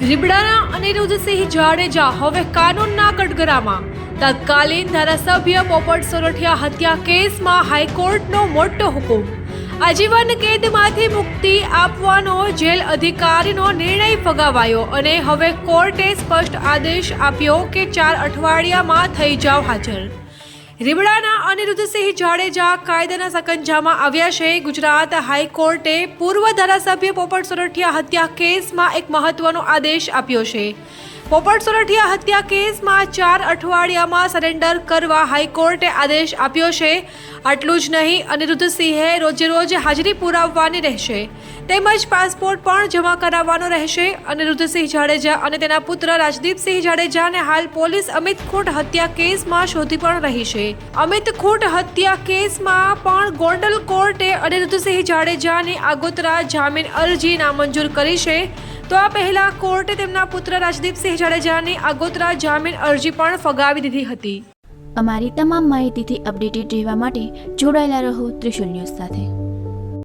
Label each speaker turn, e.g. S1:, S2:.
S1: રીબડાના અનિરુદ્ધસિંહ જાડેજા હવે કાનૂનના કટઘરામાં। તત્કાલીન ધારાસભ્ય પોપટ સોરઠિયા હત્યા કેસમાં હાઈકોર્ટનો મોટો હુકમ। આજીવન કેદમાંથી મુક્તિ આપવાનો જેલ અધિકારીનો નિર્ણય ફગાવાયો અને હવે કોર્ટે સ્પષ્ટ આદેશ આપ્યો કે 4 અઠવાડિયામાં થઈ જાવ હાજર। રીબડાના અનિરુદ્ધસિંહ જાડેજા કાયદાના સકંજામાં આવ્યા છે। ગુજરાત હાઈકોર્ટે પૂર્વ ધારાસભ્ય પોપટ સોરઠિયા હત્યા કેસમાં એક મહત્વનો આદેશ આપ્યો છે। પોપટ સોરઠિયા હત્યા કેસમાં 4 અઠવાડિયામાં સરેન્ડર કરવા હાઈકોર્ટે આદેશ આપ્યો છે। આટલું જ નહીં, અનિરુદ્ધસિંહે રોજે હાજરી પુરાવવાની રહેશે તેમજ પાસપોર્ટ પણ જમા કરાવવાનો રહેશે। અનિરુદ્ધસિંહ જાડેજા અને તેના પુત્ર રાજદીપસિંહ જાડેજાને હાલ પોલીસ અમિત ખૂંટ હત્યા કેસમાં શોધી પણ રહી છે। અમિત ખૂંટ હત્યા કેસમાં પણ ગોંડલ કોર્ટે અનિરુદ્ધસિંહ જાડેજાની આગોતરા જામીન અરજી નામંજૂર કરી છે। તો આ પહેલા કોર્ટે તેમના પુત્ર રાજદીપસિંહ જાડેજાની આગોતરા જામીન અરજી પણ ફગાવી દીધી હતી।
S2: અમારી તમામ માહિતીથી અપડેટેડ રહેવા માટે જોડાયેલા રહો ત્રિશુલ ન્યૂઝ સાથે।